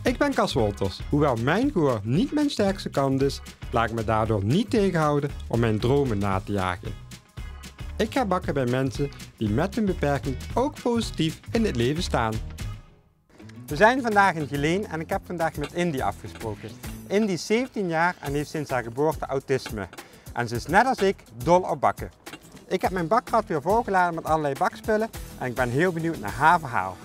Ik ben Cas Wolters. Hoewel mijn gehoor niet mijn sterkste kant is, laat ik me daardoor niet tegenhouden om mijn dromen na te jagen. Ik ga bakken bij mensen die met hun beperking ook positief in het leven staan. We zijn vandaag in Geleen en ik heb vandaag met Indy afgesproken. Indy is 17 jaar en heeft sinds haar geboorte autisme. En ze is net als ik dol op bakken. Ik heb mijn bakrad weer volgeladen met allerlei bakspullen en ik ben heel benieuwd naar haar verhaal.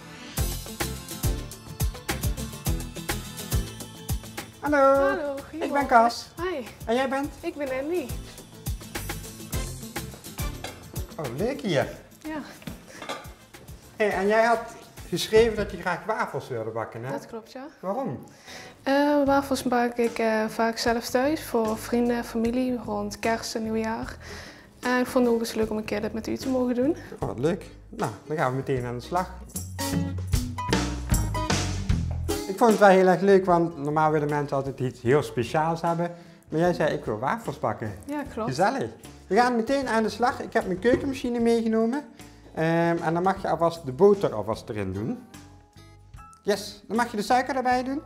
Hallo, Hallo, ik ben Cas. Hi, En jij bent? ik ben Andy. Oh, leuk hier. Ja, Hey, en jij had geschreven dat je graag wafels wilde bakken, hè? dat klopt, ja. Waarom? Wafels bak ik vaak zelf thuis voor vrienden en familie rond kerst en nieuwjaar. En ik vond het ook eens leuk om een keer dit met u te mogen doen. Oh, wat leuk. Nou, dan gaan we meteen aan de slag. Ik vond het wel heel erg leuk, want normaal willen mensen altijd iets heel speciaals hebben. Maar jij zei, ik wil wafels bakken. Ja, klopt. Gezellig. We gaan meteen aan de slag. Ik heb mijn keukenmachine meegenomen. En dan mag je alvast de boter alvast erin doen. Yes, dan mag je de suiker erbij doen.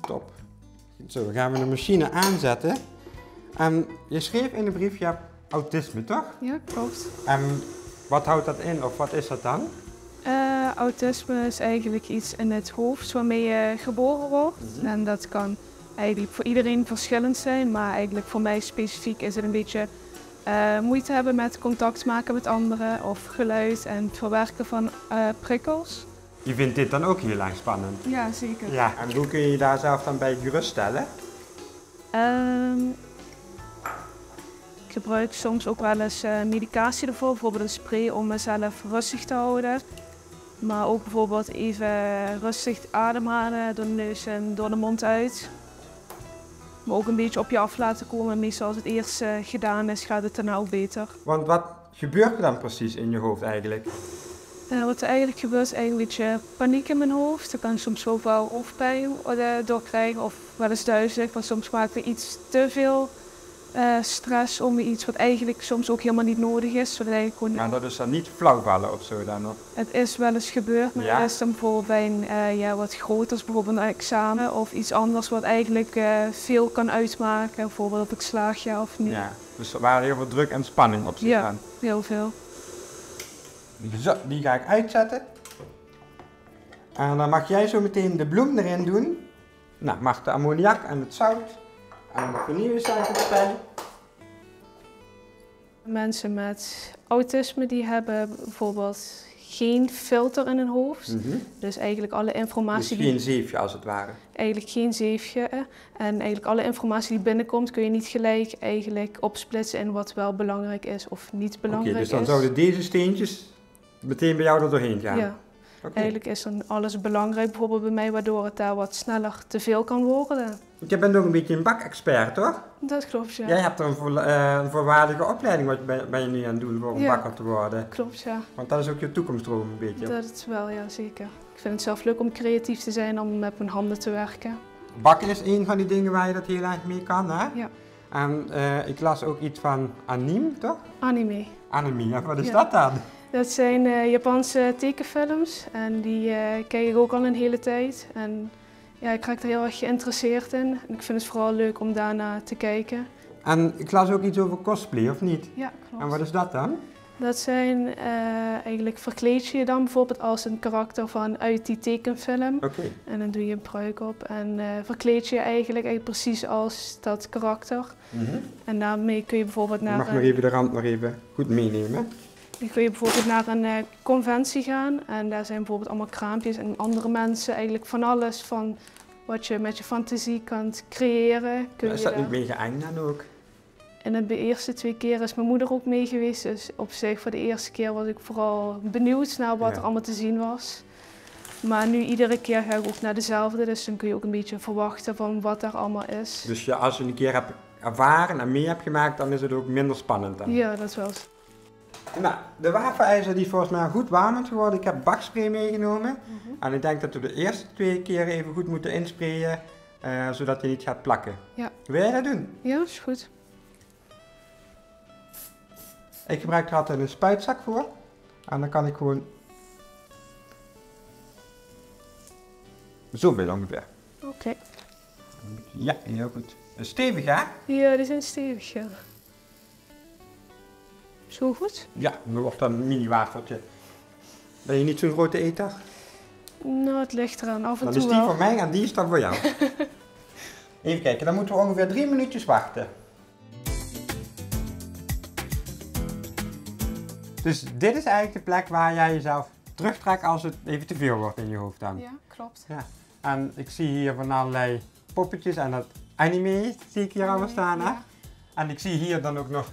Top. Zo, dan gaan we de machine aanzetten. En je schreef in de brief, je hebt autisme, toch? Ja, klopt. En wat houdt dat in, of wat is dat dan? Autisme is eigenlijk iets in het hoofd waarmee je geboren wordt. En dat kan eigenlijk voor iedereen verschillend zijn, maar eigenlijk voor mij specifiek is het een beetje moeite hebben met contact maken met anderen of geluid en het verwerken van prikkels. Je vindt dit dan ook heel erg spannend? Ja, zeker. Ja, en hoe kun je je daar zelf dan bij geruststellen? Ik gebruik soms ook wel eens medicatie ervoor, bijvoorbeeld een spray om mezelf rustig te houden. Maar ook bijvoorbeeld even rustig ademhalen door de neus en door de mond uit. Maar ook een beetje op je af laten komen. Meestal als het eerst gedaan is, gaat het daarna ook beter. Want wat gebeurt er dan precies in je hoofd eigenlijk? Wat er eigenlijk gebeurt is eigenlijk een beetje paniek in mijn hoofd. Ik kan soms ook wel hoofdpijn door krijgen of wel eens duizelig. Want soms maak ik iets te veel stress om iets wat eigenlijk soms ook helemaal niet nodig is. Zodat eigenlijk gewoon... Maar dat is dan niet flauwvallen of zo dan? Of? Het is wel eens gebeurd, maar Ja? dat is dan bijvoorbeeld bij een wat groters, bijvoorbeeld een examen of iets anders wat eigenlijk veel kan uitmaken. Bijvoorbeeld of ik slaag ja of niet. Ja, dus er waren heel veel druk en spanning op zich Ja, aan. heel veel. Zo, die ga ik uitzetten. En dan mag jij zo meteen de bloem erin doen. Nou, mag de ammoniak en het zout. En de vanillesuiker erbij. Mensen met autisme die hebben bijvoorbeeld geen filter in hun hoofd. Dus eigenlijk alle informatie Dus geen zeefje als het ware. Eigenlijk geen zeefje. En eigenlijk alle informatie die binnenkomt kun je niet gelijk eigenlijk opsplitsen in wat wel belangrijk is of niet belangrijk Oké, is. dus dan zouden deze steentjes meteen bij jou er doorheen gaan? Ja. Okay. Eigenlijk is dan alles belangrijk bijvoorbeeld bij mij, waardoor het daar wat sneller te veel kan worden. Je bent ook een beetje een bakexpert, toch? Dat klopt, ja. Jij hebt een voorwaardige opleiding wat ben je nu aan het doen voor een bakker te worden. Klopt, ja. Want dat is ook je toekomstdroom een beetje. Dat is wel, ja, zeker. Ik vind het zelf leuk om creatief te zijn, om met mijn handen te werken. Bakken is een van die dingen waar je dat heel erg mee kan, hè? Ja. En ik las ook iets van anime, toch? Anime. Anime, ja, wat is Ja. dat dan? Dat zijn Japanse tekenfilms en die kijk ik ook al een hele tijd. En ja, ik raak er heel erg geïnteresseerd in. En ik vind het vooral leuk om daarna te kijken. En ik las ook iets over cosplay, of niet? Ja, klopt. En wat is dat dan? Dat zijn eigenlijk verkleed je dan bijvoorbeeld als een karakter van uit die tekenfilm. Oké. En dan doe je een pruik op en verkleed je eigenlijk precies als dat karakter. En daarmee kun je bijvoorbeeld Je naar... mag nog even de rand nog even goed meenemen. Dan kun je bijvoorbeeld naar een conventie gaan en daar zijn bijvoorbeeld allemaal kraampjes en andere mensen. Eigenlijk van alles van wat je met je fantasie kan creëren. Is dat niet mega eng dan ook? En de eerste 2 keer is mijn moeder ook mee geweest. Dus op zich voor de eerste keer was ik vooral benieuwd naar wat er allemaal te zien was. Maar nu iedere keer ga ik ook naar dezelfde, dus dan kun je ook een beetje verwachten van wat daar allemaal is. Dus als je een keer hebt ervaren en mee hebt gemaakt, dan is het ook minder spannend dan? Ja, dat wel. Nou, de wafelijzer die is volgens mij goed warm is geworden. Ik heb bakspray meegenomen. En ik denk dat we de eerste 2 keer even goed moeten insprayen, zodat hij niet gaat plakken. Ja. Wil jij dat doen? Ja, is goed. Ik gebruik er altijd een spuitzak voor. En dan kan ik gewoon Zoveel ongeveer. Oké. Ja, heel goed. Stevig, hè? Ja, die zijn stevig, ja. Zo goed? Ja, dan wordt dan een mini wafeltje. Ben je niet zo'n grote eter? Nou, het ligt eraan, af en Dan toe is die wel. voor mij en die is dan voor jou. Even kijken, dan moeten we ongeveer 3 minuutjes wachten. Dus dit is eigenlijk de plek waar jij jezelf terugtrekt als het even te veel wordt in je hoofd dan. Ja, klopt. Ja. En ik zie hier van allerlei poppetjes en dat anime zie ik hier allemaal staan, hè? Ja. En ik zie hier dan ook nog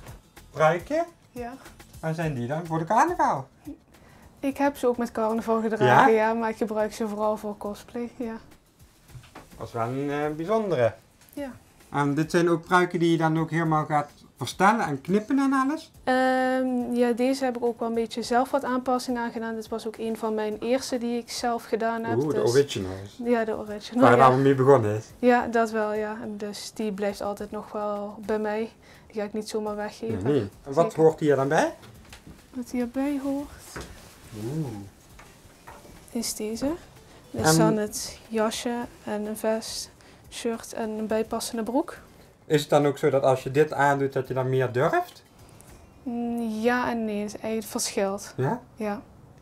pruiken. Ja. Waar zijn die dan? Voor de carnaval? Ik heb ze ook met carnaval gedragen, Ja? ja, maar ik gebruik ze vooral voor cosplay, ja. Dat is wel een bijzondere. Ja. En dit zijn ook pruiken die je dan ook helemaal gaat verstellen en knippen en alles? Ja, deze heb ik ook wel een beetje zelf wat aanpassingen aan gedaan. Dit was ook een van mijn eerste die ik zelf gedaan heb. Oeh, de dus... originals. Ja, de original. Waar het ja. allemaal mee begonnen is. Ja, dat wel, ja. En dus die blijft altijd nog wel bij mij. Die ga ik niet zomaar weggeven. Nee. En wat Zeker. hoort hier dan bij? Wat hierbij hoort, Oeh. is deze. Dus En- dan het jasje en een vest, shirt en een bijpassende broek. Is het dan ook zo dat als je dit aandoet dat je dan meer durft? Ja en nee, het verschilt. Ja? Ja.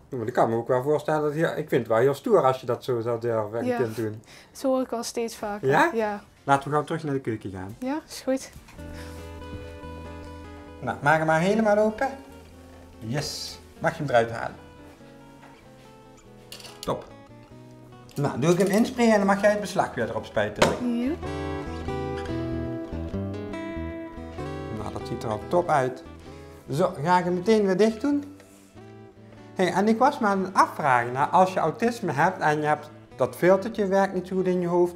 Maar ik kan me ook wel voorstellen dat ik vind het wel heel stoer als je dat zo zou durven en Ja. kunt doen. Dat hoor ik al steeds vaker. Ja? Ja. Laten we gauw terug naar de keuken gaan. Ja, is goed. Nou, maak hem maar helemaal open. Yes. Mag je hem eruit halen. Top. Nou, doe ik hem insprayen en dan mag jij het beslag weer erop spuiten. Ja. Nou, dat ziet er al top uit. Zo, ga ik hem meteen weer dicht doen. Hey, en ik was me aan het afvragen, nou, als je autisme hebt en je hebt dat filtertje werkt niet zo goed in je hoofd,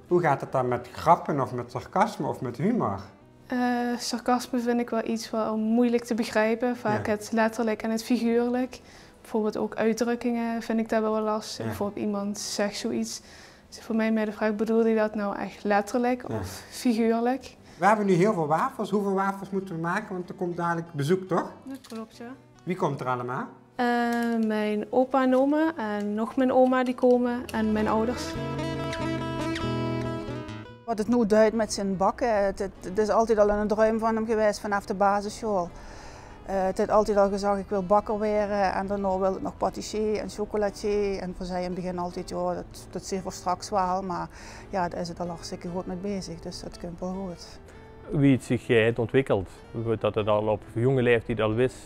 hoe gaat het dan met grappen of met sarcasme of met humor? Sarcasme vind ik wel iets wel moeilijk te begrijpen. Vaak Ja. het letterlijk en het figuurlijk. Bijvoorbeeld ook uitdrukkingen vind ik daar wel lastig. Ja. Bijvoorbeeld iemand zegt zoiets. Dus voor mij de vraag, bedoelde hij dat nou echt letterlijk Ja. of figuurlijk? We hebben nu heel veel wafels. Hoeveel wafels moeten we maken? Want er komt dadelijk bezoek, toch? Dat klopt, ja. Wie komt er allemaal? Mijn opa en oma en nog mijn oma die komen en mijn ouders. Wat het nu duidt met zijn bakken, het is altijd al een droom van hem geweest vanaf de basisschool. Het heeft altijd al gezegd, ik wil bakker worden en daarna wil ik nog patissier en chocolatier. En voor zij in het begin altijd, ja, dat zie je voor straks wel, maar ja, daar is het al hartstikke goed mee bezig, dus dat komt wel goed. Wie het zich heeft ontwikkeld, dat het al op jonge leeftijd al wist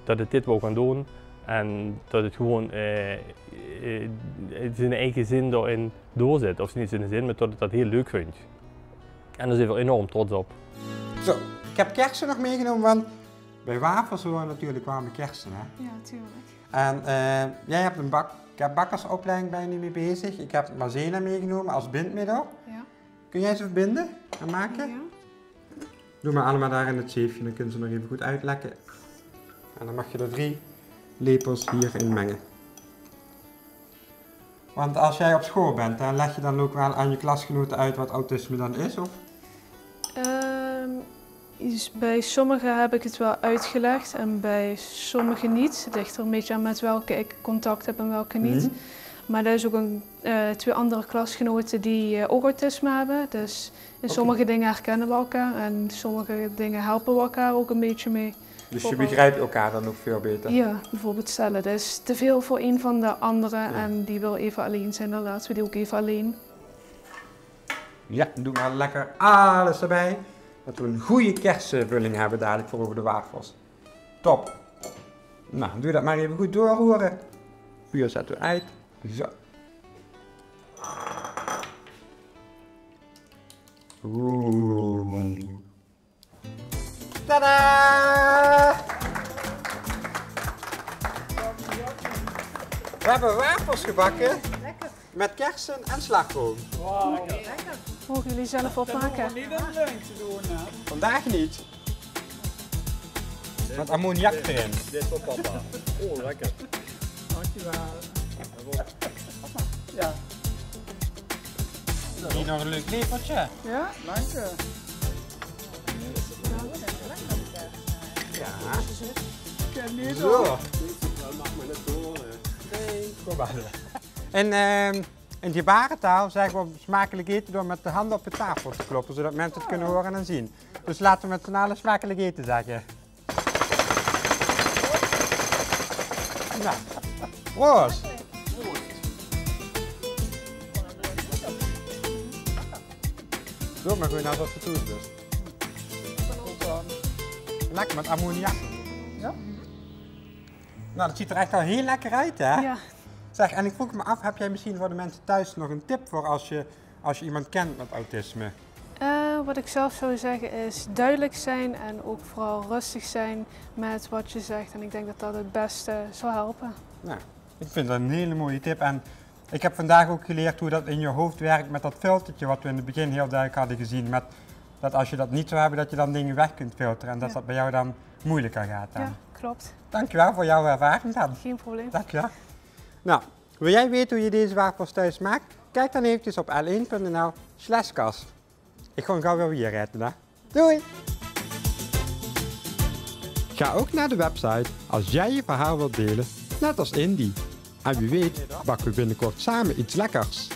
dat het dit wou gaan doen en dat het gewoon zijn eigen zin daarin doorzet, of niet zijn zin, maar dat het dat heel leuk vindt. En daar zijn we enorm trots op. Zo, ik heb kersen nog meegenomen, want bij wafels horen natuurlijk warme kersen, hè? Ja, tuurlijk. En jij hebt ik heb bakkersopleiding bij je nu mee bezig. Ik heb maizena meegenomen als bindmiddel. Ja. Kun jij ze verbinden en maken? Ja. Doe maar allemaal daar in het zeefje, dan kunnen ze nog even goed uitlekken. En dan mag je er 3 lepels hierin mengen. Want als jij op school bent, dan leg je dan ook wel aan je klasgenoten uit wat autisme dan is, of? Dus bij sommigen heb ik het wel uitgelegd en bij sommigen niet. Het ligt er een beetje aan met welke ik contact heb en welke niet. Mhm. Maar er is ook 2 andere klasgenoten die ook autisme hebben. Dus in sommige dingen herkennen we elkaar en sommige dingen helpen we elkaar ook een beetje mee. Dus je begrijpt elkaar dan ook veel beter? Ja, bijvoorbeeld stellen. Dat is te veel voor een van de anderen en die wil even alleen zijn. Dan laten we die ook even alleen. Ja, doe maar lekker alles erbij. Dat we een goede kersenvulling hebben dadelijk voor over de wafels. Top. Nou, doe dat maar even goed doorroeren. Vuur zetten we uit. Zo. Oeh. Tadaa! We hebben wafels gebakken. Met kersen en slagroom. Mogen jullie zelf opmaken? Vandaag niet. Met ammoniak erin. Dit is voor papa. Oh, lekker. Hier nog een leuk lepeltje. Ja, dank je. Ja. Ken niet Zo. Kom maar. En In gebarentaal zeggen we smakelijk eten door met de handen op de tafel te kloppen, zodat mensen het kunnen horen en zien. Dus laten we met z'n allen smakelijk eten zeggen. Nou, proost! Doe maar gewoon alsof het goed is. Lekker met ammoniak. Ja? Nou, dat ziet er echt al heel lekker uit, hè? Ja. Zeg, en ik vroeg me af, heb jij misschien voor de mensen thuis nog een tip voor als je iemand kent met autisme? Wat ik zelf zou zeggen is duidelijk zijn en ook vooral rustig zijn met wat je zegt. En ik denk dat dat het beste zou helpen. Nou, ik vind dat een hele mooie tip. En ik heb vandaag ook geleerd hoe dat in je hoofd werkt met dat filtertje wat we in het begin heel duidelijk hadden gezien. Met dat als je dat niet zou hebben, dat je dan dingen weg kunt filteren en dat dat bij jou dan moeilijker gaat dan. Ja, klopt. Dankjewel voor jouw ervaring dan. Geen probleem. Dankjewel. Nou, wil jij weten hoe je deze wafels thuis maakt? Kijk dan eventjes op l1.nl/kas. Ik ga gauw weer rijden, hè. Doei! Ga ook naar de website als jij je verhaal wilt delen, net als Indy. En wie weet bakken we binnenkort samen iets lekkers.